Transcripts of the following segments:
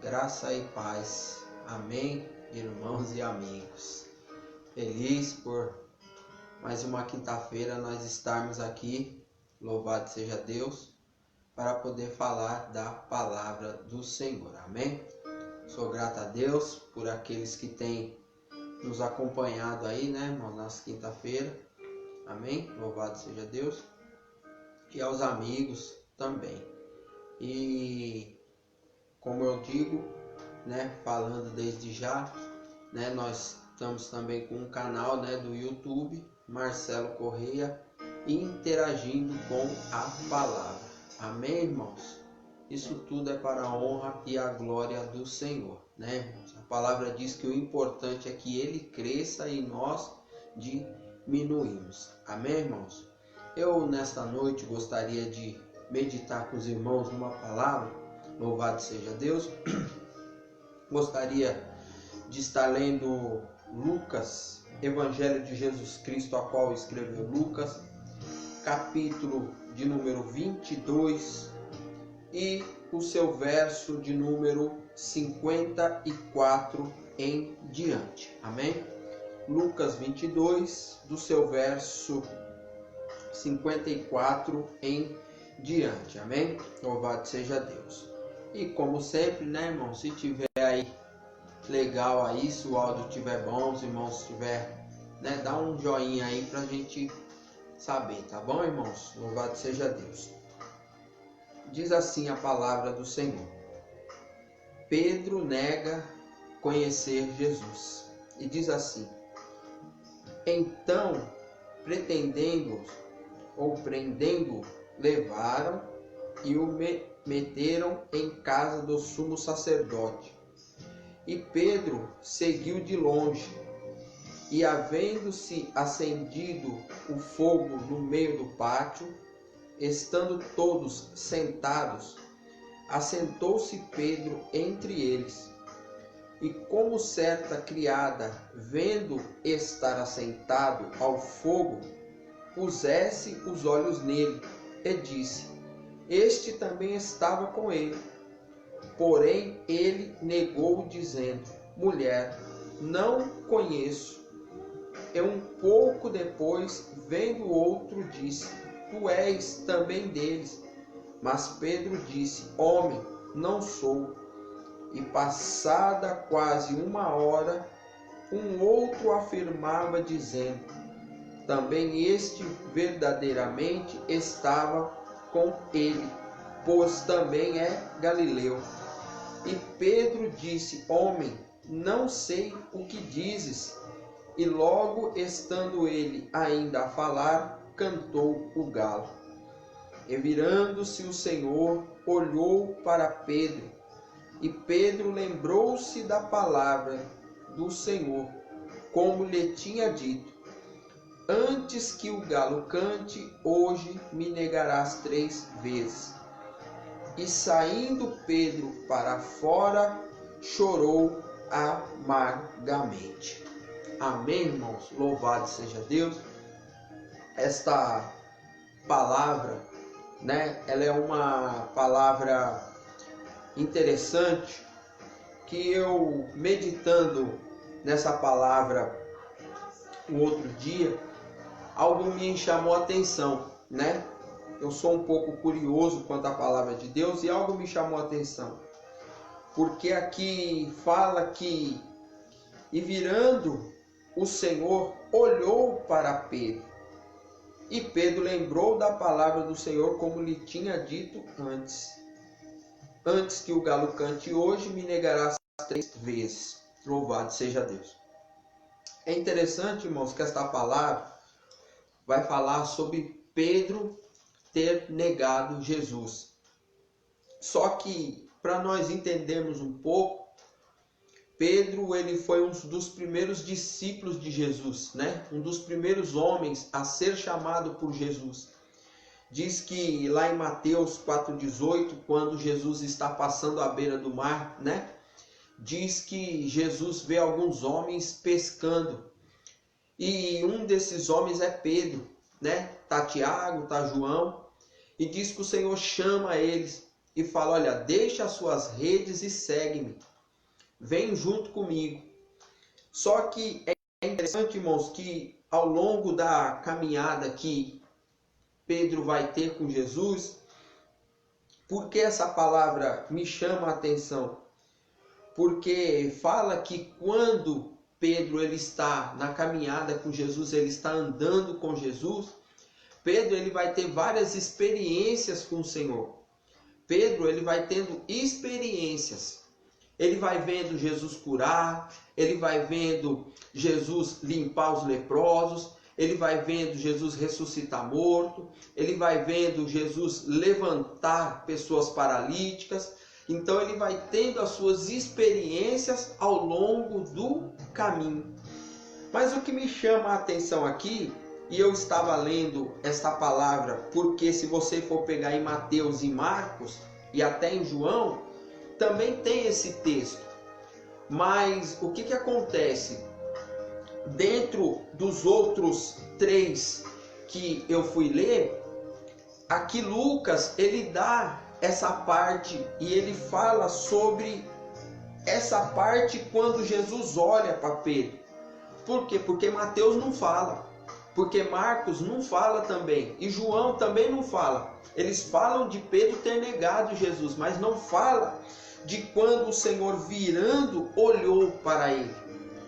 Graça e paz. Amém, irmãos e amigos. Feliz por mais uma quinta-feira nós estarmos aqui, louvado seja Deus, para poder falar da palavra do Senhor. Amém? Sou grato a Deus por aqueles que têm nos acompanhado aí, né, irmão, nas quinta-feira. Amém? Louvado seja Deus. E aos amigos também. E como eu digo, né, falando desde já, né, nós estamos também com um canal, né, do YouTube, Marcelo Correia, interagindo com a palavra. Amém, irmãos? Isso tudo é para a honra e a glória do Senhor, né, irmãos? A palavra diz que o importante é que Ele cresça e nós diminuímos. Amém, irmãos? Eu, nesta noite, gostaria de meditar com os irmãos numa palavra. Louvado seja Deus. Gostaria de estar lendo Lucas, Evangelho de Jesus Cristo, a qual escreveu Lucas, capítulo de número 22 e o seu verso de número 54 em diante. Amém? Lucas 22, do seu verso 54 em diante. Amém? Louvado seja Deus. E como sempre, né, irmão, se tiver aí legal aí, se o áudio estiver bom, os irmãos tiver, né, dá um joinha aí pra gente saber, tá bom, irmãos? Louvado seja Deus. Diz assim a palavra do Senhor. Pedro nega conhecer Jesus. E diz assim: então, prendendo, levaram e o meteram em casa do sumo sacerdote. E Pedro seguiu de longe, e havendo-se acendido o fogo no meio do pátio, estando todos sentados, assentou-se Pedro entre eles. E como certa criada, vendo estar assentado ao fogo, pusesse os olhos nele, e disse: este também estava com ele. Porém, ele negou, dizendo: mulher, não conheço. E um pouco depois, vendo o outro, disse: tu és também deles. Mas Pedro disse: homem, não sou. E passada quase uma hora, um outro afirmava, dizendo: também este verdadeiramente estava com ele, pois também é Galileu. E Pedro disse: homem, não sei o que dizes. E logo, estando ele ainda a falar, cantou o galo. E virando-se o Senhor, olhou para Pedro. E Pedro lembrou-se da palavra do Senhor, como lhe tinha dito: antes que o galo cante, hoje me negarás 3 vezes. E saindo Pedro para fora, chorou amargamente. Amém, irmãos? Louvado seja Deus. Esta palavra, né, ela é uma palavra interessante, que eu, meditando nessa palavra o outro dia, algo me chamou a atenção, né? Eu sou um pouco curioso quanto à palavra de Deus e algo me chamou a atenção. Porque aqui fala que, e virando o Senhor, olhou para Pedro. E Pedro lembrou da palavra do Senhor, como lhe tinha dito antes. Antes que o galo cante, hoje me negarás 3 vezes. Louvado seja Deus. É interessante, irmãos, que esta palavra vai falar sobre Pedro ter negado Jesus. Só que, para nós entendermos um pouco, Pedro, ele foi um dos primeiros discípulos de Jesus, né? Um dos primeiros homens a ser chamado por Jesus. Diz que lá em Mateus 4,18, quando Jesus está passando à beira do mar, né? Diz que Jesus vê alguns homens pescando. E um desses homens é Pedro, né? Tá Tiago, tá João. E diz que o Senhor chama eles e fala: olha, deixa as suas redes e segue-me. Vem junto comigo. Só que é interessante, irmãos, que ao longo da caminhada que Pedro vai ter com Jesus, por que essa palavra me chama a atenção? Porque fala que quando Pedro ele está na caminhada com Jesus, ele está andando com Jesus, Pedro ele vai ter várias experiências com o Senhor. Pedro ele vai tendo experiências. Ele vai vendo Jesus curar, ele vai vendo Jesus limpar os leprosos, ele vai vendo Jesus ressuscitar morto, ele vai vendo Jesus levantar pessoas paralíticas. Então ele vai tendo as suas experiências ao longo do caminho. Mas o que me chama a atenção aqui, e eu estava lendo esta palavra, porque se você for pegar em Mateus e Marcos, e até em João, também tem esse texto. Mas o que acontece? Dentro dos outros 3 que eu fui ler, aqui Lucas, ele dá essa parte e ele fala sobre essa parte quando Jesus olha para Pedro. Por quê? Porque Mateus não fala, porque Marcos não fala também, e João também não fala. Eles falam de Pedro ter negado Jesus, mas não fala de quando o Senhor virando olhou para ele.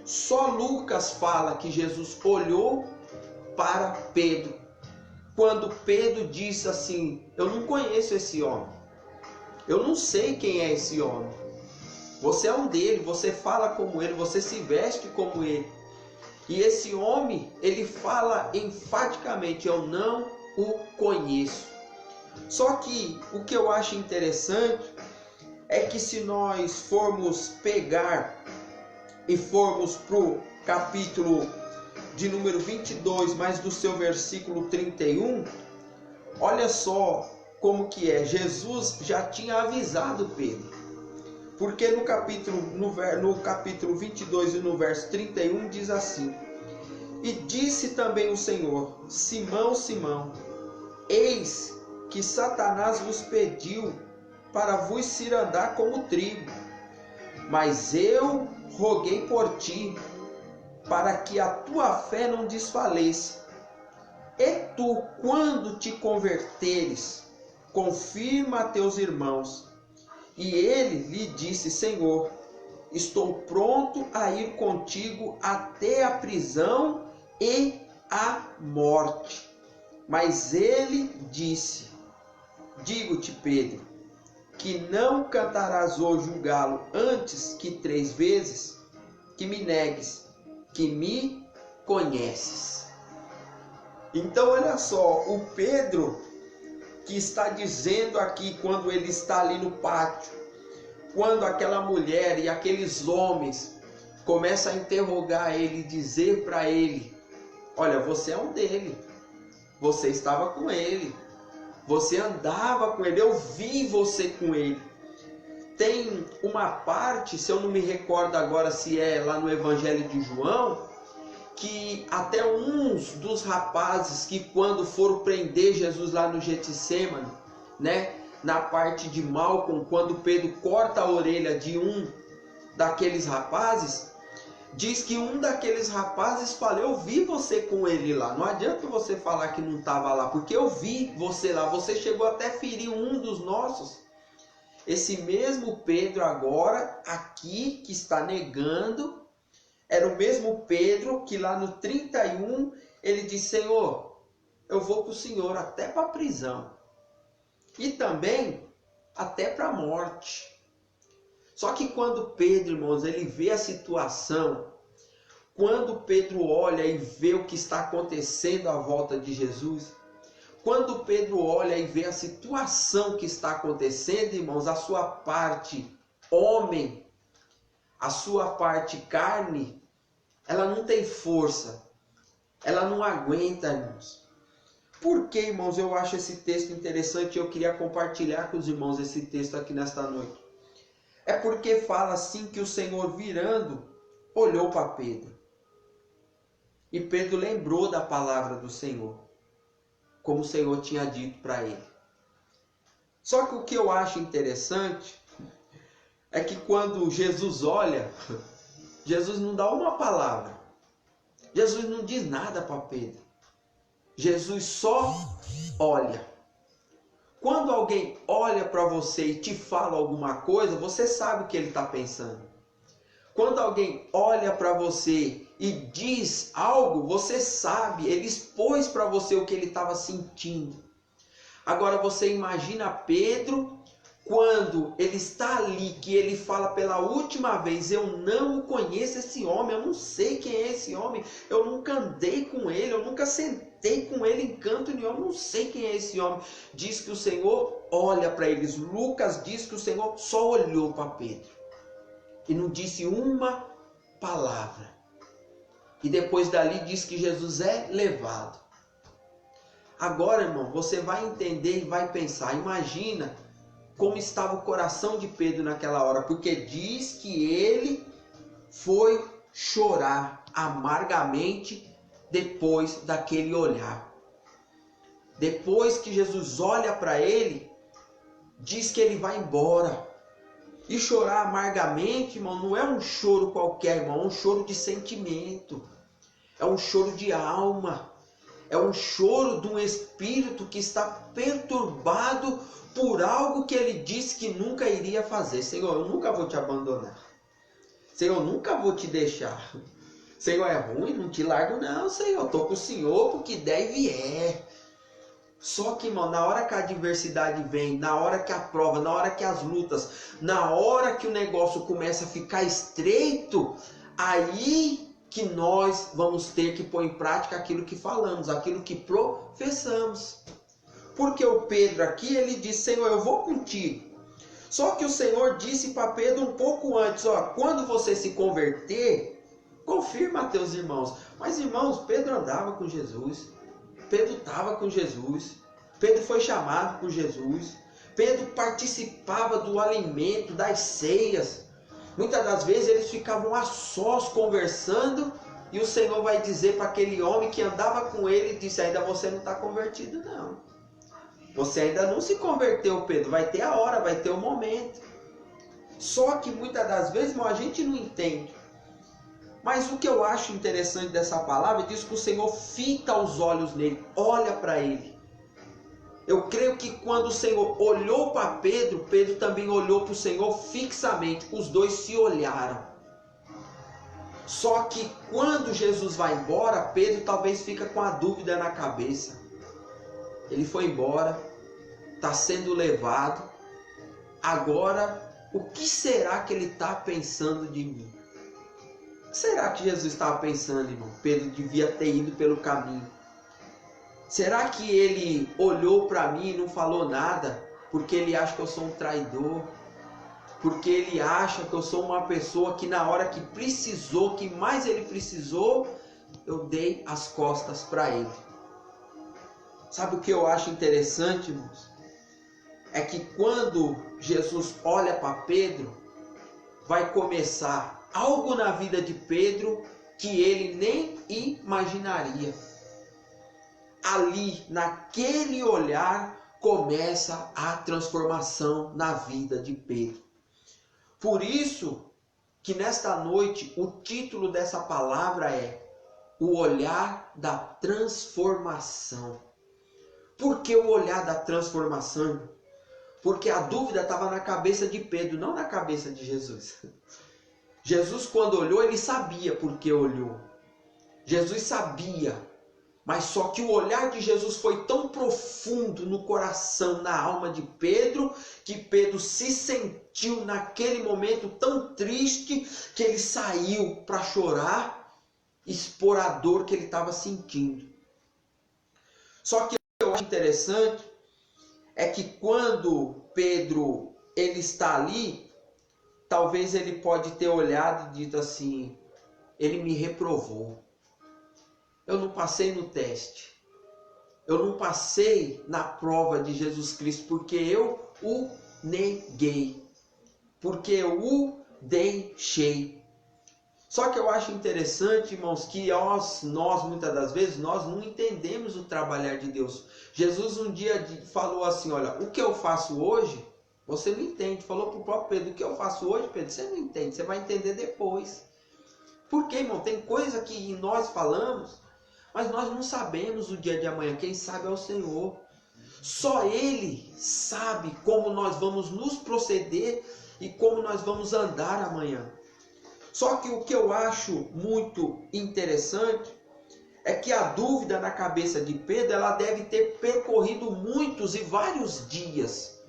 Só Lucas fala que Jesus olhou para Pedro. Quando Pedro disse assim: eu não conheço esse homem, eu não sei quem é esse homem. Você é um dele, você fala como ele, você se veste como ele. E esse homem, ele fala enfaticamente: eu não o conheço. Só que o que eu acho interessante é que se nós formos pegar e formos para o capítulo de número 22, mais do seu versículo 31, olha só como que é. Jesus já tinha avisado Pedro. Porque no capítulo 22 e no verso 31 diz assim: e disse também o Senhor: Simão, Simão, eis que Satanás vos pediu para vos cirandar como trigo, mas eu roguei por ti, para que a tua fé não desfaleça. E tu, quando te converteres, confirma a teus irmãos. E ele lhe disse: Senhor, estou pronto a ir contigo até a prisão e a morte. Mas ele disse: digo-te, Pedro, que não cantarás hoje o galo antes que 3 vezes que me negues, que me conheces. Então olha só, o Pedro que está dizendo aqui, quando ele está ali no pátio, quando aquela mulher e aqueles homens começam a interrogar ele, dizer para ele: olha, você é um dele, você estava com ele, você andava com ele, eu vi você com ele. Tem uma parte, se eu não me recordo agora se é lá no Evangelho de João, que até uns dos rapazes que quando foram prender Jesus lá no Getsêmani, né, na parte de Malcom, quando Pedro corta a orelha de um daqueles rapazes, diz que um daqueles rapazes fala: eu vi você com ele lá. Não adianta você falar que não estava lá, porque eu vi você lá. Você chegou até a ferir um dos nossos. Esse mesmo Pedro agora, aqui, que está negando, era o mesmo Pedro que lá no 31, ele disse: Senhor, eu vou com o Senhor até para a prisão. E também até para a morte. Só que quando Pedro, irmãos, ele vê a situação, quando Pedro olha e vê o que está acontecendo à volta de Jesus, quando Pedro olha e vê a situação que está acontecendo, irmãos, a sua parte homem, a sua parte carne, ela não tem força, ela não aguenta, irmãos. Por que, irmãos, eu acho esse texto interessante e eu queria compartilhar com os irmãos esse texto aqui nesta noite? É porque fala assim que o Senhor virando, olhou para Pedro. E Pedro lembrou da palavra do Senhor, como o Senhor tinha dito para ele. Só que o que eu acho interessante é que quando Jesus olha, Jesus não dá uma palavra. Jesus não diz nada para Pedro. Jesus só olha. Quando alguém olha para você e te fala alguma coisa, você sabe o que ele está pensando. Quando alguém olha para você e diz algo, você sabe, ele expôs para você o que ele estava sentindo. Agora você imagina Pedro, quando ele está ali, que ele fala pela última vez: eu não conheço esse homem, eu não sei quem é esse homem, eu nunca andei com ele, eu nunca sentei com ele em canto nenhum, eu não sei quem é esse homem. Diz que o Senhor olha para eles. Lucas diz que o Senhor só olhou para Pedro e não disse uma palavra. E depois dali diz que Jesus é levado. Agora, irmão, você vai entender e vai pensar. Imagina como estava o coração de Pedro naquela hora, porque diz que ele foi chorar amargamente depois daquele olhar. Depois que Jesus olha para ele, diz que ele vai embora. E chorar amargamente, irmão, não é um choro qualquer, irmão, é um choro de sentimento, é um choro de alma. É um choro de um espírito que está perturbado por algo que ele disse que nunca iria fazer. Senhor, eu nunca vou te abandonar. Senhor, eu nunca vou te deixar. Senhor, é ruim, não te largo não, Senhor. Estou com o Senhor porque deve é. Só que, irmão, na hora que a adversidade vem, na hora que a prova, na hora que as lutas, na hora que o negócio começa a ficar estreito, aí que nós vamos ter que pôr em prática aquilo que falamos, aquilo que professamos. Porque o Pedro aqui, ele disse: Senhor, eu vou contigo. Só que o Senhor disse para Pedro um pouco antes: ó, quando você se converter, confirma a teus irmãos. Mas, irmãos, Pedro andava com Jesus, Pedro estava com Jesus, Pedro foi chamado por Jesus, Pedro participava do alimento, das ceias. Muitas das vezes eles ficavam a sós conversando, e o Senhor vai dizer para aquele homem que andava com ele, disse: ainda você não está convertido não. Você ainda não se converteu, Pedro. Vai ter a hora, vai ter o momento. Só que muitas das vezes, irmão, a gente não entende. Mas o que eu acho interessante dessa palavra, diz que o Senhor fita os olhos nele, olha para ele. Eu creio que quando o Senhor olhou para Pedro, Pedro também olhou para o Senhor fixamente. Os dois se olharam. Só que quando Jesus vai embora, Pedro talvez fica com a dúvida na cabeça. Ele foi embora, está sendo levado. Agora, o que será que ele está pensando de mim? O que será que Jesus estava pensando, irmão? Pedro devia ter ido pelo caminho. Será que ele olhou para mim e não falou nada? Porque ele acha que eu sou um traidor? Porque ele acha que eu sou uma pessoa que na hora que precisou, que mais ele precisou, eu dei as costas para ele. Sabe o que eu acho interessante, irmãos? É que quando Jesus olha para Pedro, vai começar algo na vida de Pedro que ele nem imaginaria. Ali, naquele olhar, começa a transformação na vida de Pedro. Por isso que nesta noite o título dessa palavra é o olhar da transformação. Por que o olhar da transformação? Porque a dúvida estava na cabeça de Pedro, não na cabeça de Jesus. Jesus, quando olhou, ele sabia por que olhou. Jesus sabia. Mas só que o olhar de Jesus foi tão profundo no coração, na alma de Pedro, que Pedro se sentiu naquele momento tão triste que ele saiu para chorar, expor a dor que ele estava sentindo. Só que o que eu acho interessante é que quando Pedro ele está ali, talvez ele pode ter olhado e dito assim: ele me reprovou. Eu não passei no teste. Eu não passei na prova de Jesus Cristo porque eu o neguei. Porque eu o deixei. Só que eu acho interessante, irmãos, que nós muitas das vezes, nós não entendemos o trabalhar de Deus. Jesus um dia falou assim, olha, o que eu faço hoje, você não entende. Falou para o próprio Pedro, o que eu faço hoje, Pedro, você não entende, você vai entender depois. Por quê, irmão? Tem coisa que nós falamos, mas nós não sabemos o dia de amanhã. Quem sabe é o Senhor. Só Ele sabe como nós vamos nos proceder e como nós vamos andar amanhã. Só que o que eu acho muito interessante é que a dúvida na cabeça de Pedro, ela deve ter percorrido muitos e vários dias.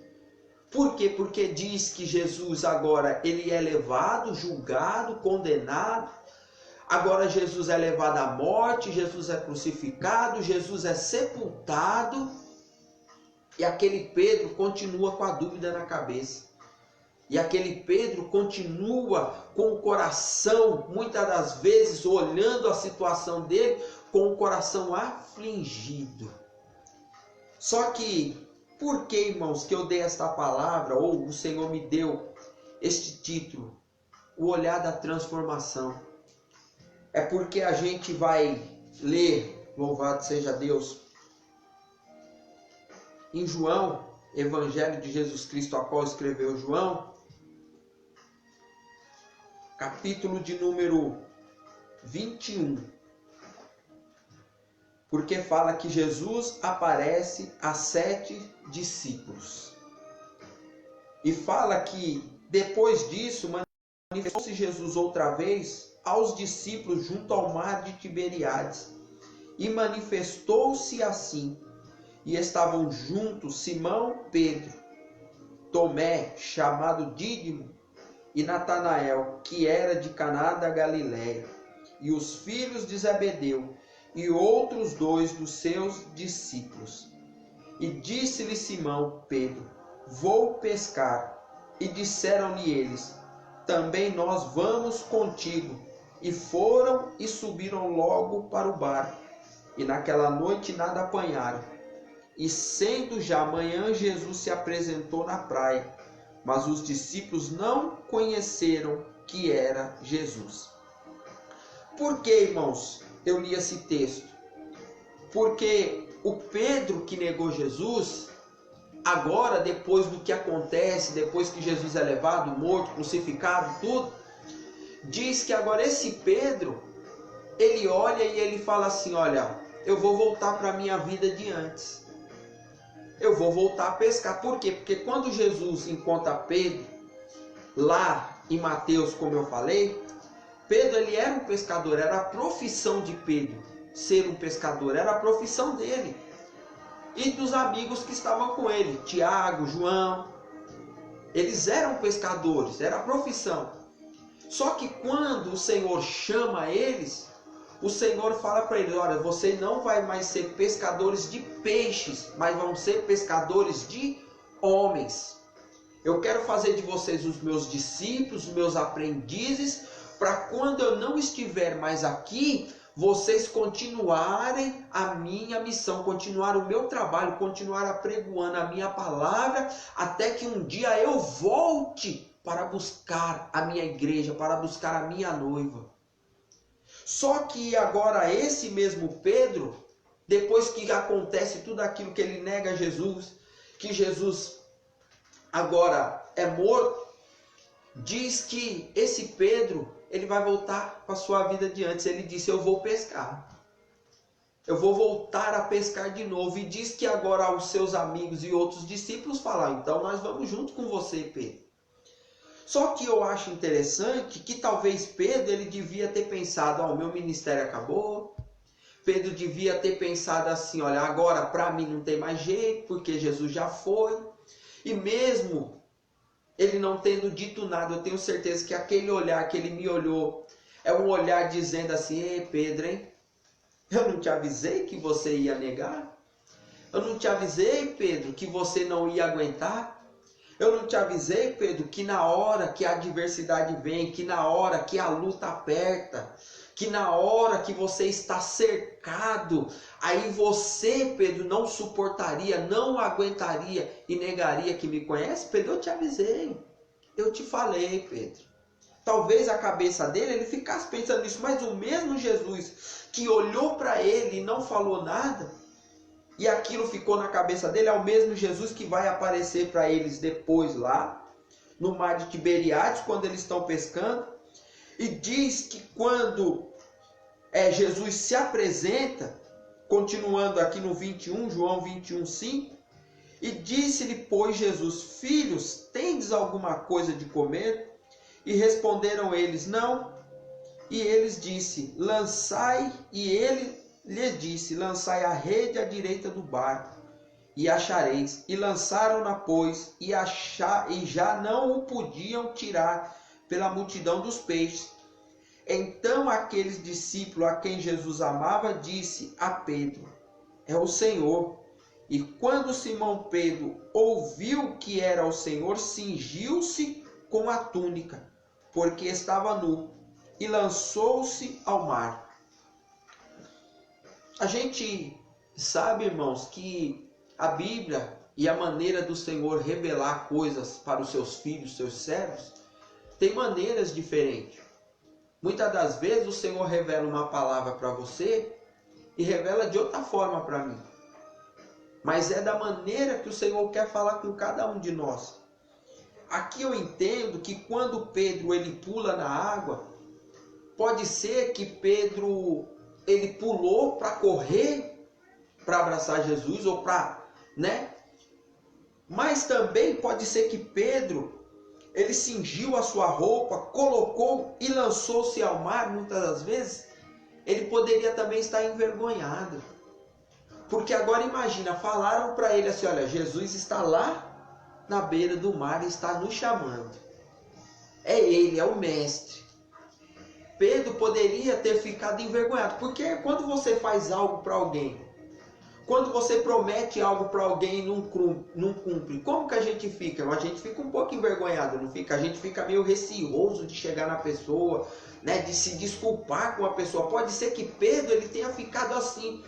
Por quê? Porque diz que Jesus agora ele é levado, julgado, condenado. Agora Jesus é levado à morte, Jesus é crucificado, Jesus é sepultado. E aquele Pedro continua com a dúvida na cabeça. E aquele Pedro continua com o coração, muitas das vezes, olhando a situação dele, com o coração afligido. Só que, por que, irmãos, que eu dei esta palavra, ou o Senhor me deu este título, o olhar da transformação? É porque a gente vai ler, louvado seja Deus, em João, Evangelho de Jesus Cristo, a qual escreveu João, capítulo de número 21. Porque fala que Jesus aparece a 7 discípulos. E fala que depois disso, manifestou-se Jesus outra vez aos discípulos junto ao mar de Tiberíades. E manifestou-se assim. E estavam juntos Simão, Pedro, Tomé, chamado Dídimo, e Natanael, que era de Caná da Galileia, e os filhos de Zebedeu, e outros 2 dos seus discípulos. E disse-lhe Simão, Pedro, vou pescar. E disseram-lhe eles, também nós vamos contigo. E foram e subiram logo para o barco. E naquela noite nada apanharam. E sendo já manhã, Jesus se apresentou na praia. Mas os discípulos não conheceram que era Jesus. Por que, irmãos, eu li esse texto? Porque o Pedro que negou Jesus, agora, depois do que acontece, depois que Jesus é levado, morto, crucificado, tudo, diz que agora esse Pedro, ele olha e ele fala assim, olha, eu vou voltar para a minha vida de antes. Eu vou voltar a pescar. Por quê? Porque quando Jesus encontra Pedro, lá em Mateus, como eu falei, Pedro ele era um pescador, era a profissão de Pedro, ser um pescador, era a profissão dele. E dos amigos que estavam com ele, Tiago, João, eles eram pescadores, era a profissão. Só que quando o Senhor chama eles, o Senhor fala para eles, olha, você não vai mais ser pescadores de peixes, mas vão ser pescadores de homens. Eu quero fazer de vocês os meus discípulos, os meus aprendizes, para quando eu não estiver mais aqui, vocês continuarem a minha missão, continuar o meu trabalho, continuar apregoando a minha palavra, até que um dia eu volte para buscar a minha igreja, para buscar a minha noiva. Só que agora esse mesmo Pedro, depois que acontece tudo aquilo que ele nega Jesus, que Jesus agora é morto, diz que esse Pedro, ele vai voltar para a sua vida de antes. Ele disse, eu vou pescar. Eu vou voltar a pescar de novo. E diz que agora os seus amigos e outros discípulos falaram, então nós vamos junto com você, Pedro. Só que eu acho interessante que talvez Pedro ele devia ter pensado, o meu ministério acabou. Pedro devia ter pensado assim, olha, agora para mim não tem mais jeito, porque Jesus já foi. E mesmo ele não tendo dito nada, eu tenho certeza que aquele olhar que ele me olhou, é um olhar dizendo assim, ei Pedro, hein? Eu não te avisei que você ia negar? Eu não te avisei, Pedro, que você não ia aguentar? Eu não te avisei, Pedro, que na hora que a adversidade vem, que na hora que a luta aperta, que na hora que você está cercado, aí você, Pedro, não suportaria, não aguentaria e negaria que me conhece? Pedro, eu te avisei, eu te falei, Pedro. talvez a cabeça dele, ele ficasse pensando nisso, mas o mesmo Jesus que olhou para ele e não falou nada, e aquilo ficou na cabeça dele, é o mesmo Jesus que vai aparecer para eles depois lá, no mar de Tiberíades, quando eles estão pescando, e diz que quando Jesus se apresenta, continuando aqui no 21, João 21, 5, e disse-lhe, pois, Jesus, filhos, tendes alguma coisa de comer? E responderam eles, não. E eles disse, lançai, e ele lhe disse, lançai a rede à direita do barco, e achareis. E lançaram-na, pois, e já não o podiam tirar pela multidão dos peixes. Então aqueles discípulos a quem Jesus amava, disse a Pedro, é o Senhor. E quando Simão Pedro ouviu que era o Senhor, cingiu-se com a túnica, porque estava nu, e lançou-se ao mar. A gente sabe, irmãos, que a Bíblia e a maneira do Senhor revelar coisas para os seus filhos, seus servos, tem maneiras diferentes. Muitas das vezes o Senhor revela uma palavra para você e revela de outra forma para mim. Mas é da maneira que o Senhor quer falar com cada um de nós. Aqui eu entendo que quando Pedro ele pula na água, pode ser que Pedro ele pulou para correr, para abraçar Jesus ou para, Mas também pode ser que Pedro ele cingiu a sua roupa, colocou e lançou-se ao mar. Muitas das vezes ele poderia também estar envergonhado. Porque agora imagina, falaram para ele assim, olha, Jesus está lá na beira do mar e está nos chamando. É ele, é o mestre. Pedro poderia ter ficado envergonhado. Porque quando você faz algo para alguém, quando você promete algo para alguém e não cumpre, como que a gente fica? A gente fica um pouco envergonhado, não fica? A gente fica meio receoso de chegar na pessoa, de se desculpar com a pessoa. Pode ser que Pedro ele tenha ficado assim.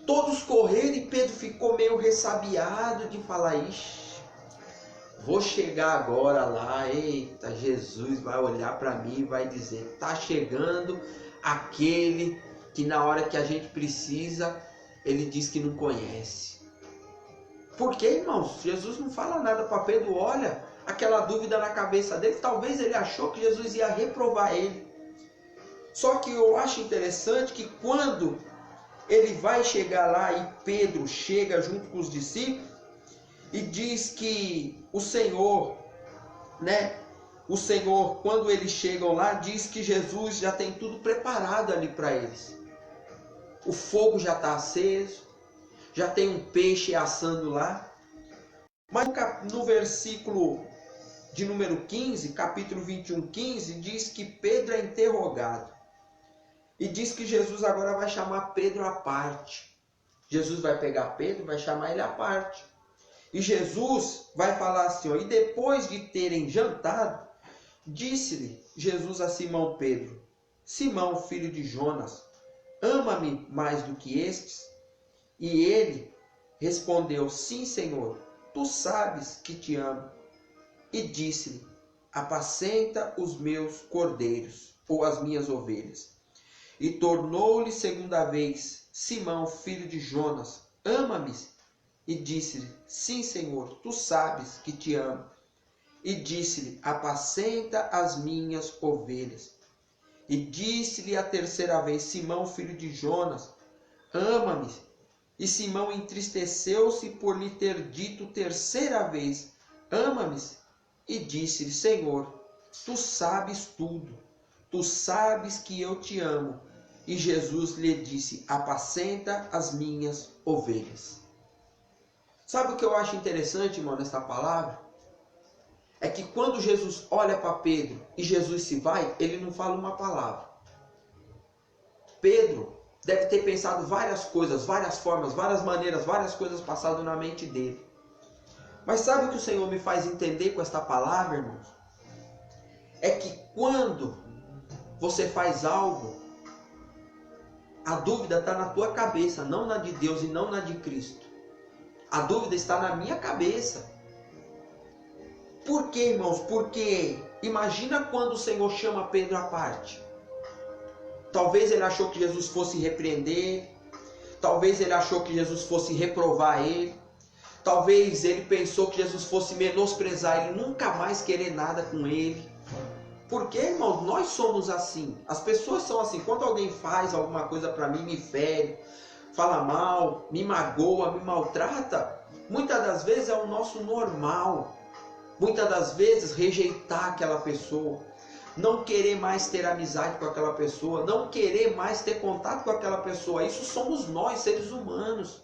Todos correram e Pedro ficou meio ressabiado de falar, ixi, vou chegar agora lá, eita, Jesus vai olhar para mim e vai dizer, tá chegando aquele que na hora que a gente precisa, ele diz que não conhece. Por quê, irmãos? Jesus não fala nada para Pedro, olha, aquela dúvida na cabeça dele, talvez ele achou que Jesus ia reprovar ele. Só que eu acho interessante que quando ele vai chegar lá e Pedro chega junto com os discípulos e diz que o Senhor, quando eles chegam lá, diz que Jesus já tem tudo preparado ali para eles. O fogo já está aceso, já tem um peixe assando lá. Mas no versículo de número 15, capítulo 21, 15, diz que Pedro é interrogado. E diz que Jesus agora vai chamar Pedro à parte. Jesus vai pegar Pedro, vai chamar ele à parte. E Jesus vai falar assim, e depois de terem jantado, disse-lhe Jesus a Simão Pedro, Simão, filho de Jonas, ama-me mais do que estes? E ele respondeu, sim, Senhor, tu sabes que te amo. E disse-lhe, apacenta os meus cordeiros, ou as minhas ovelhas. E tornou-lhe segunda vez, Simão, filho de Jonas, ama-me? E disse-lhe, sim, Senhor, tu sabes que te amo. E disse-lhe, apacenta as minhas ovelhas. E disse-lhe a terceira vez, Simão, filho de Jonas, ama-me? E Simão entristeceu-se por lhe ter dito terceira vez, ama-me? E disse-lhe, Senhor, tu sabes tudo, tu sabes que eu te amo. E Jesus lhe disse, apacenta as minhas ovelhas. Sabe o que eu acho interessante, irmão, nessa palavra? É que quando Jesus olha para Pedro e Jesus se vai, ele não fala uma palavra. Pedro deve ter pensado várias coisas, várias formas, várias maneiras, várias coisas passando na mente dele. Mas sabe o que o Senhor me faz entender com esta palavra, irmãos? É que quando você faz algo, a dúvida está na tua cabeça, não na de Deus e não na de Cristo. A dúvida está na minha cabeça. Por quê, irmãos? Porque imagina quando o Senhor chama Pedro à parte. Talvez ele achou que Jesus fosse repreender, talvez ele achou que Jesus fosse reprovar ele, talvez ele pensou que Jesus fosse menosprezar ele, nunca mais querer nada com ele. Porque, irmãos, nós somos assim. As pessoas são assim. Quando alguém faz alguma coisa para mim, me fere, fala mal, me magoa, me maltrata, muitas das vezes é o nosso normal. Muitas das vezes rejeitar aquela pessoa, não querer mais ter amizade com aquela pessoa, não querer mais ter contato com aquela pessoa. Isso somos nós, seres humanos.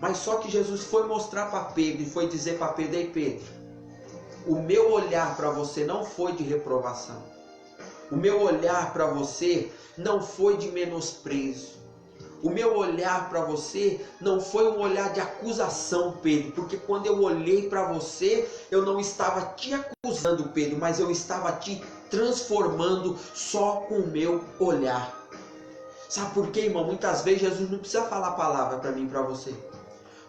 Mas só que Jesus foi mostrar para Pedro e foi dizer para Pedro: ei Pedro, o meu olhar para você não foi de reprovação. O meu olhar para você não foi de menosprezo. O meu olhar para você não foi um olhar de acusação, Pedro, porque quando eu olhei para você, eu não estava te acusando, Pedro, mas eu estava te transformando só com o meu olhar. Sabe por quê, irmão? Muitas vezes Jesus não precisa falar palavra para mim e para você.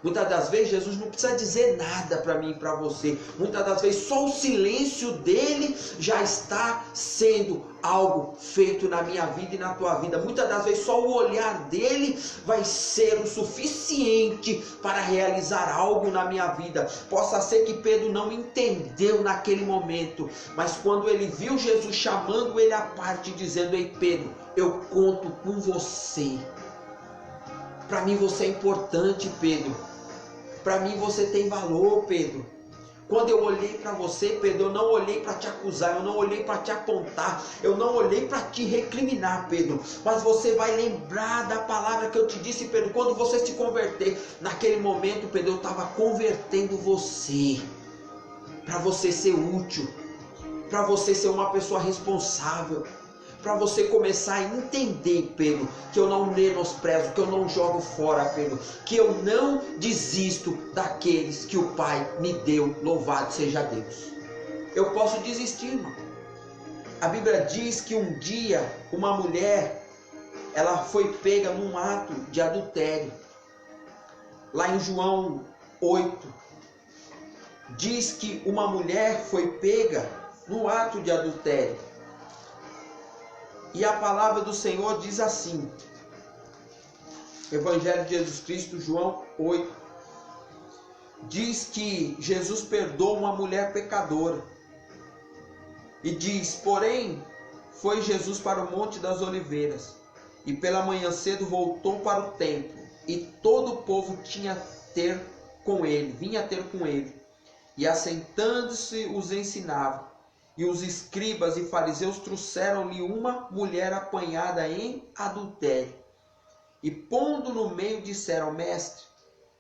Muitas das vezes Jesus não precisa dizer nada para mim e para você. Muitas das vezes só o silêncio dele já está sendo algo feito na minha vida e na tua vida. Muitas das vezes só o olhar dele vai ser o suficiente para realizar algo na minha vida. Possa ser que Pedro não entendeu naquele momento, mas quando ele viu Jesus chamando ele à parte, dizendo: ei Pedro, eu conto com você. Para mim você é importante, Pedro. Para mim você tem valor, Pedro. Quando eu olhei para você, Pedro, eu não olhei para te acusar, eu não olhei para te apontar, eu não olhei para te recriminar, Pedro. Mas você vai lembrar da palavra que eu te disse, Pedro, quando você se converter. Naquele momento, Pedro, eu estava convertendo você, para você ser útil, para você ser uma pessoa responsável, para você começar a entender, Pedro, que eu não menosprezo, que eu não jogo fora, Pedro, que eu não desisto daqueles que o Pai me deu, louvado seja Deus. Eu posso desistir, irmão. A Bíblia diz que um dia uma mulher, ela foi pega num ato de adultério. Lá em João 8, diz que uma mulher foi pega no ato de adultério. E a palavra do Senhor diz assim, Evangelho de Jesus Cristo, João 8, diz que Jesus perdoa uma mulher pecadora. E diz: porém, foi Jesus para o Monte das Oliveiras, e pela manhã cedo voltou para o templo, e todo o povo vinha ter com ele, e assentando-se os ensinava. E os escribas e fariseus trouxeram-lhe uma mulher apanhada em adultério. E pondo no meio disseram: mestre,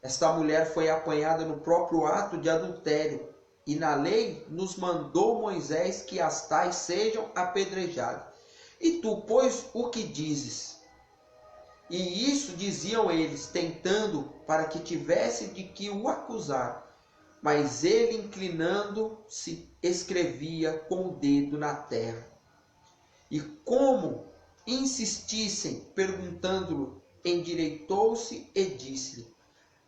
esta mulher foi apanhada no próprio ato de adultério. E na lei nos mandou Moisés que as tais sejam apedrejadas. E tu, pois, o que dizes? E isso diziam eles, tentando para que tivesse de que o acusar. Mas ele, inclinando-se, escrevia com o dedo na terra. E como insistissem, perguntando-lhe, endireitou-se e disse-lhe: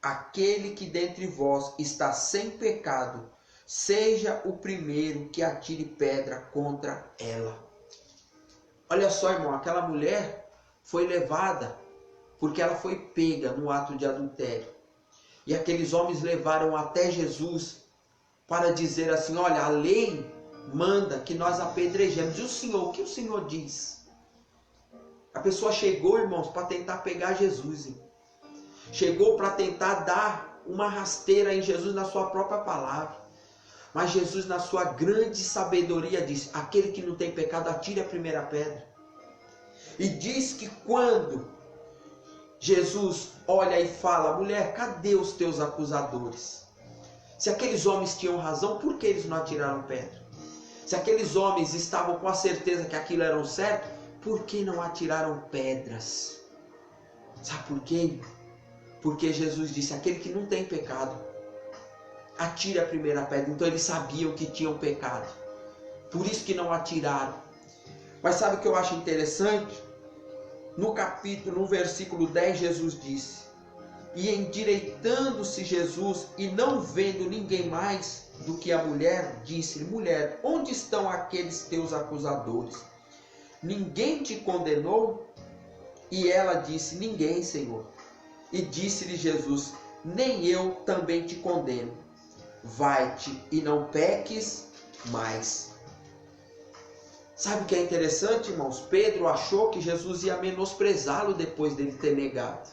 aquele que dentre vós está sem pecado, seja o primeiro que atire pedra contra ela. Olha só, irmão, aquela mulher foi levada porque ela foi pega no ato de adultério. E aqueles homens levaram até Jesus para dizer assim: olha, a lei manda que nós apedrejemos. E o Senhor, o que o Senhor diz? A pessoa chegou, irmãos, para tentar pegar Jesus. Chegou para tentar dar uma rasteira em Jesus na sua própria palavra. Mas Jesus, na sua grande sabedoria, disse: aquele que não tem pecado, atire a primeira pedra. E diz que quando Jesus olha e fala: mulher, cadê os teus acusadores? Se aqueles homens tinham razão, por que eles não atiraram pedra? Se aqueles homens estavam com a certeza que aquilo era o certo, por que não atiraram pedras? Sabe por quê? Porque Jesus disse: aquele que não tem pecado, atire a primeira pedra. Então eles sabiam que tinham pecado, por isso que não atiraram. Mas sabe o que eu acho interessante? No versículo 10, Jesus disse: E endireitando-se Jesus e não vendo ninguém mais do que a mulher, disse-lhe: mulher, onde estão aqueles teus acusadores? Ninguém te condenou? E ela disse: ninguém, Senhor. E disse-lhe Jesus: nem eu também te condeno. Vai-te e não peques mais. Sabe o que é interessante, irmãos? Pedro achou que Jesus ia menosprezá-lo depois dele ter negado.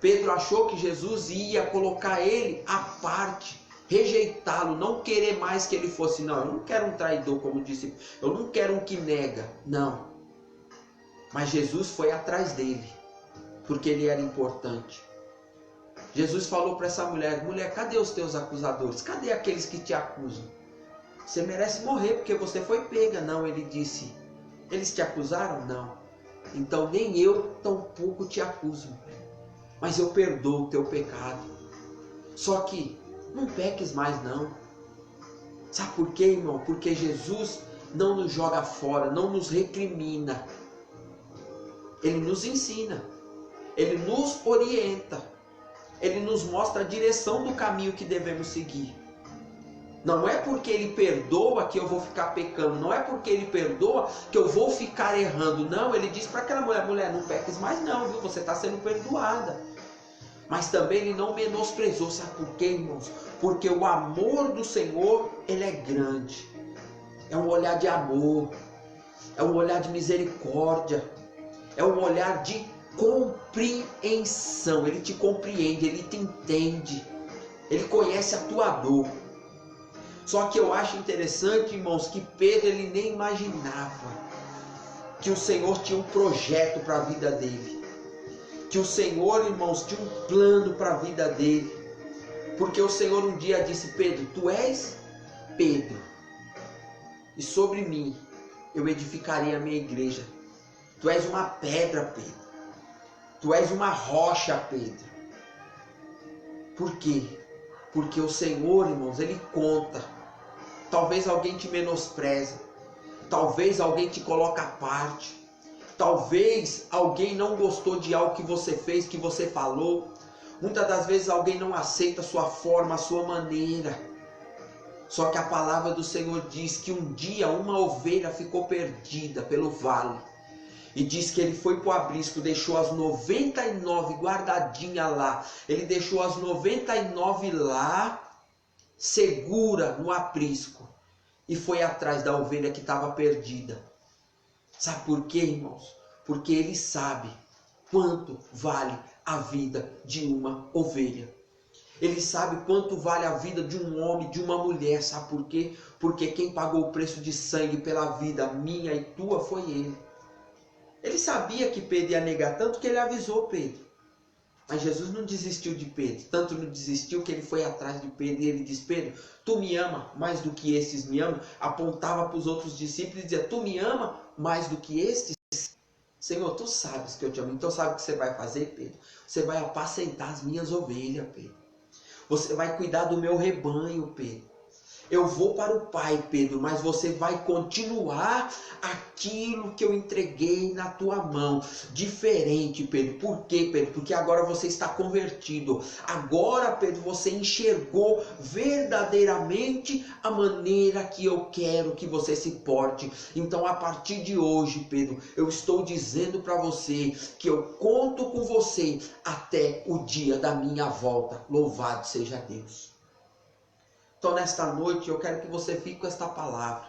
Pedro achou que Jesus ia colocar ele à parte, rejeitá-lo, não querer mais que ele fosse. Não, eu não quero um traidor como discípulo, eu não quero um que nega, não. Mas Jesus foi atrás dele, porque ele era importante. Jesus falou para essa mulher: mulher, cadê os teus acusadores? Cadê aqueles que te acusam? Você merece morrer porque você foi pega. Não, ele disse: eles te acusaram? Não. Então nem eu tampouco te acuso, mas eu perdoo o teu pecado. Só que não peques mais não. Sabe por quê, irmão? Porque Jesus não nos joga fora, não nos recrimina. Ele nos ensina, ele nos orienta, ele nos mostra a direção do caminho que devemos seguir. Não é porque ele perdoa que eu vou ficar pecando, não é porque ele perdoa que eu vou ficar errando. Não, ele diz para aquela mulher: mulher, não peques mais não, viu? Você está sendo perdoada. Mas também ele não menosprezou. Sabe por quê, irmãos? Porque o amor do Senhor, ele é grande. É um olhar de amor, é um olhar de misericórdia, é um olhar de compreensão. Ele te compreende, ele te entende, ele conhece a tua dor. Só que eu acho interessante, irmãos, que Pedro ele nem imaginava que o Senhor tinha um projeto para a vida dele. Que o Senhor, irmãos, tinha um plano para a vida dele. Porque o Senhor um dia disse: Pedro, tu és Pedro, e sobre mim eu edificarei a minha igreja. Tu és uma pedra, Pedro. Tu és uma rocha, Pedro. Por quê? Porque o Senhor, irmãos, ele conta. Talvez alguém te menospreze. Talvez alguém te coloque à parte. Talvez alguém não gostou de algo que você fez, que você falou. Muitas das vezes alguém não aceita a sua forma, a sua maneira. Só que a palavra do Senhor diz que um dia uma ovelha ficou perdida pelo vale. E diz que ele foi para o aprisco, deixou as 99 guardadinhas lá. Ele deixou as 99 lá, segura no aprisco. E foi atrás da ovelha que estava perdida. Sabe por quê, irmãos? Porque ele sabe quanto vale a vida de uma ovelha. Ele sabe quanto vale a vida de um homem, de uma mulher. Sabe por quê? Porque quem pagou o preço de sangue pela vida minha e tua foi ele. Ele sabia que Pedro ia negar, tanto que ele avisou Pedro. Mas Jesus não desistiu de Pedro. Tanto não desistiu que ele foi atrás de Pedro e ele disse: Pedro, tu me ama mais do que estes me amam? Apontava para os outros discípulos e dizia: tu me ama mais do que estes? Senhor, tu sabes que eu te amo. Então sabe o que você vai fazer, Pedro? Você vai apacentar as minhas ovelhas, Pedro. Você vai cuidar do meu rebanho, Pedro. Eu vou para o Pai, Pedro, mas você vai continuar aquilo que eu entreguei na tua mão. Diferente, Pedro. Por quê, Pedro? Porque agora você está convertido. Agora, Pedro, você enxergou verdadeiramente a maneira que eu quero que você se porte. Então, a partir de hoje, Pedro, eu estou dizendo para você que eu conto com você até o dia da minha volta. Louvado seja Deus. Então nesta noite eu quero que você fique com esta palavra,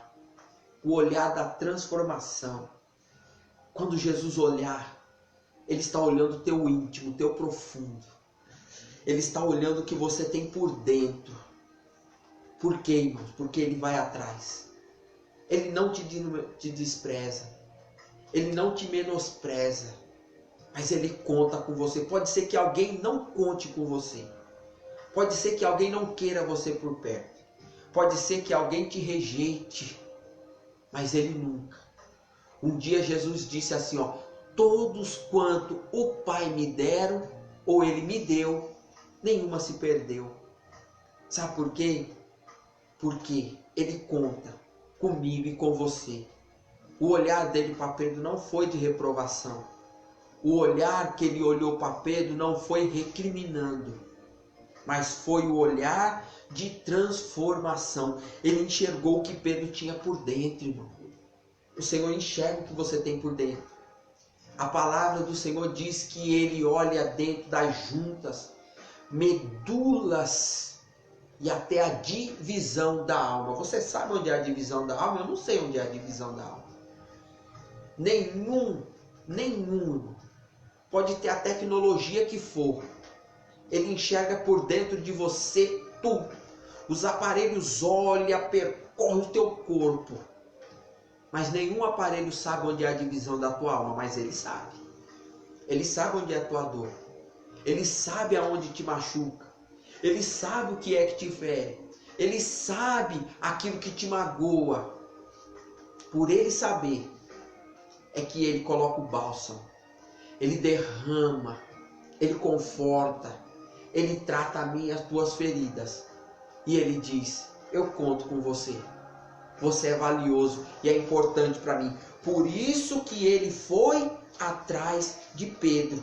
o olhar da transformação. Quando Jesus olhar, Ele está olhando o teu íntimo, o teu profundo. Ele está olhando o que você tem por dentro. Por quê, irmãos? Porque Ele vai atrás. Ele não te despreza. Ele não te menospreza. Mas Ele conta com você. Pode ser que alguém não conte com você. Pode ser que alguém não queira você por perto. Pode ser que alguém te rejeite. Mas Ele nunca. Um dia Jesus disse assim, ó: todos quanto o Pai me deram, ou Ele me deu, nenhuma se perdeu. Sabe por quê? Porque Ele conta comigo e com você. O olhar dele para Pedro não foi de reprovação. O olhar que ele olhou para Pedro não foi recriminando, mas foi o olhar de transformação. Ele enxergou o que Pedro tinha por dentro, irmão. O Senhor enxerga o que você tem por dentro. A palavra do Senhor diz que ele olha dentro das juntas, medulas e até a divisão da alma. Você sabe onde é a divisão da alma? Eu não sei onde é a divisão da alma. Nenhum, pode ter a tecnologia que for. Ele enxerga por dentro de você tudo. Os aparelhos olham, percorrem o teu corpo. Mas nenhum aparelho sabe onde é a divisão da tua alma, mas ele sabe. Ele sabe onde é a tua dor. Ele sabe aonde te machuca. Ele sabe o que é que te fere. Ele sabe aquilo que te magoa. Por ele saber, é que ele coloca o bálsamo. Ele derrama. Ele conforta. Ele trata a mim e as tuas feridas. E ele diz, eu conto com você. Você é valioso e é importante para mim. Por isso que ele foi atrás de Pedro.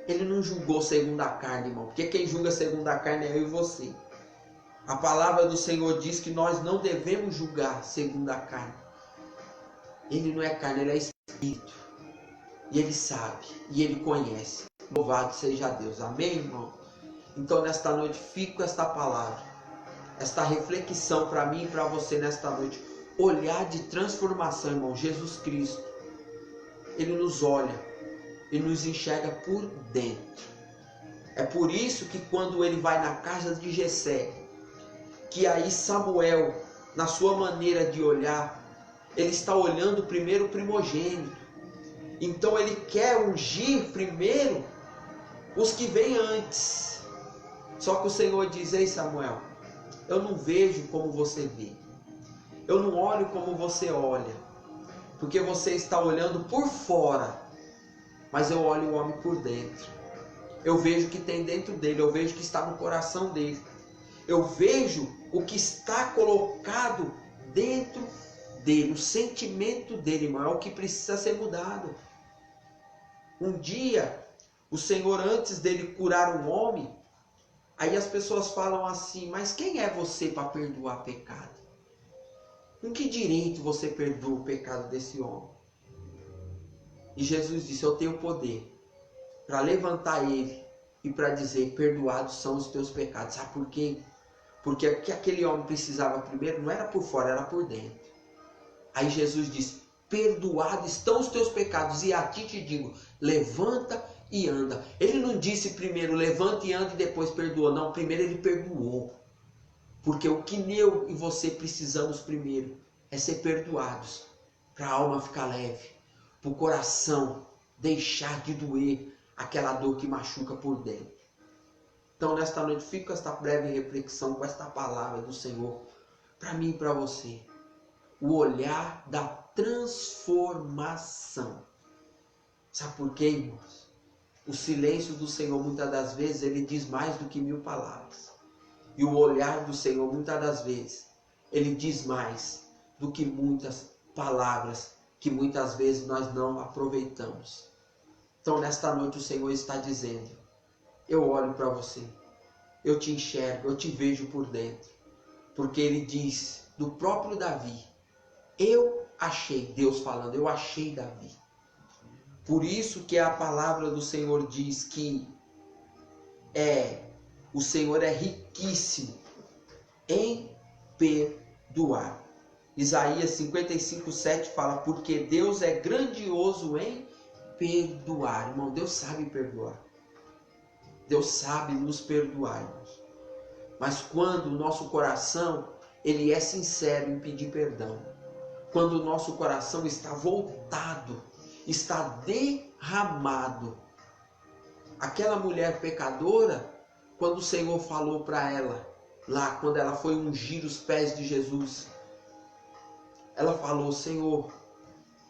Ele não julgou segundo a carne, irmão. Porque quem julga segundo a carne é eu e você. A palavra do Senhor diz que nós não devemos julgar segundo a carne. Ele não é carne, ele é espírito. E ele sabe, e ele conhece. Louvado seja Deus. Amém, irmão? Então, nesta noite, fico com esta palavra. Esta reflexão para mim e para você nesta noite. Olhar de transformação, irmão. Jesus Cristo. Ele nos olha. E nos enxerga por dentro. É por isso que quando ele vai na casa de Jessé, que aí Samuel, na sua maneira de olhar, ele está olhando primeiro o primogênito. Então ele quer ungir primeiro os que vêm antes. Só que o Senhor diz, ei Samuel, eu não vejo como você vê. Eu não olho como você olha. Porque você está olhando por fora. Mas eu olho o homem por dentro. Eu vejo o que tem dentro dele. Eu vejo o que está no coração dele. Eu vejo o que está colocado dentro dele. O sentimento dele, irmão, é o que precisa ser mudado. Um dia, o Senhor, antes dele curar um homem, aí as pessoas falam assim, mas quem é você para perdoar pecado? Com que direito você perdoa o pecado desse homem? E Jesus disse, eu tenho poder para levantar ele e para dizer, perdoados são os teus pecados. Sabe por quê? Porque o que aquele homem precisava primeiro não era por fora, era por dentro. Aí Jesus disse, perdoados estão os teus pecados e a ti te digo, levanta e anda. Ele não disse primeiro, levanta e anda e depois perdoa. Não, primeiro ele perdoou. Porque o que eu e você precisamos primeiro é ser perdoados. Para a alma ficar leve. Para o coração deixar de doer aquela dor que machuca por dentro. Então nesta noite fico com esta breve reflexão, com esta palavra do Senhor, para mim e para você. O olhar da transformação. Sabe por quê, irmãos? O silêncio do Senhor muitas das vezes ele diz mais do que 1000 palavras. E o olhar do Senhor muitas das vezes ele diz mais do que muitas palavras que muitas vezes nós não aproveitamos. Então nesta noite o Senhor está dizendo, eu olho para você, eu te enxergo, eu te vejo por dentro. Porque ele diz do próprio Davi, eu achei, Deus falando, eu achei Davi. Por isso que a palavra do Senhor diz que o Senhor é riquíssimo em perdoar. Isaías 55:7 fala, porque Deus é grandioso em perdoar. Irmão, Deus sabe perdoar. Deus sabe nos perdoar, irmãos. Mas quando o nosso coração, ele é sincero em pedir perdão. Quando o nosso coração está voltado, está derramado. Aquela mulher pecadora, quando o Senhor falou para ela, lá quando ela foi ungir os pés de Jesus, ela falou, Senhor,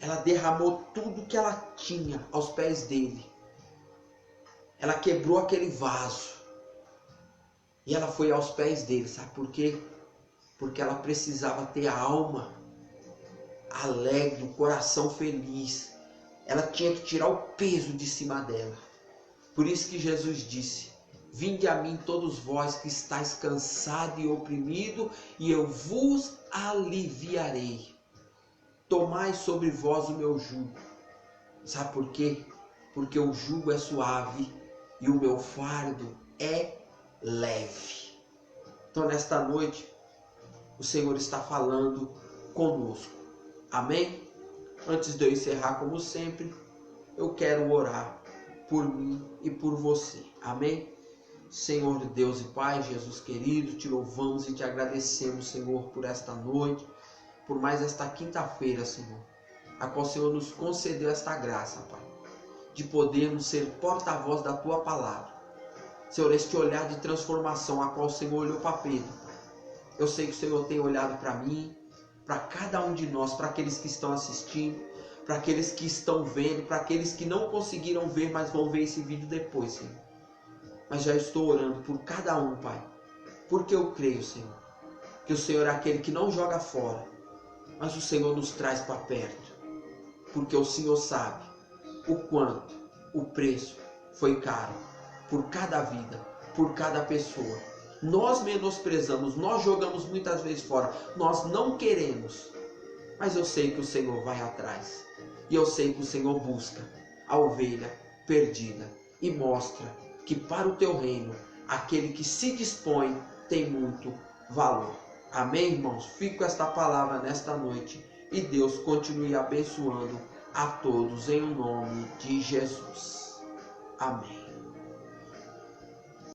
ela derramou tudo que ela tinha aos pés dele. Ela quebrou aquele vaso. E ela foi aos pés dele. Sabe por quê? Porque ela precisava ter a alma alegre, o coração feliz. Ela tinha que tirar o peso de cima dela. Por isso que Jesus disse: vinde a mim todos vós que estáis cansado e oprimido, e eu vos aliviarei. Tomai sobre vós o meu jugo. Sabe por quê? Porque o jugo é suave e o meu fardo é leve. Então nesta noite, o Senhor está falando conosco. Amém? Antes de eu encerrar, como sempre, eu quero orar por mim e por você. Amém? Senhor Deus e Pai, Jesus querido, te louvamos e te agradecemos, Senhor, por esta noite, por mais esta quinta-feira, Senhor, a qual o Senhor nos concedeu esta graça, Pai, de podermos ser porta-voz da Tua palavra. Senhor, este olhar de transformação a qual o Senhor olhou para Pedro. Eu sei que o Senhor tem olhado para mim, para cada um de nós, para aqueles que estão assistindo, para aqueles que estão vendo, para aqueles que não conseguiram ver, mas vão ver esse vídeo depois, Senhor. Mas já estou orando por cada um, Pai, porque eu creio, Senhor, que o Senhor é aquele que não joga fora, mas o Senhor nos traz para perto, porque o Senhor sabe o quanto o preço foi caro por cada vida, por cada pessoa. Nós menosprezamos, nós jogamos muitas vezes fora, nós não queremos, mas eu sei que o Senhor vai atrás, e eu sei que o Senhor busca a ovelha perdida e mostra que para o teu reino, aquele que se dispõe tem muito valor. Amém, irmãos? Fico com esta palavra nesta noite e Deus continue abençoando a todos em nome de Jesus. Amém.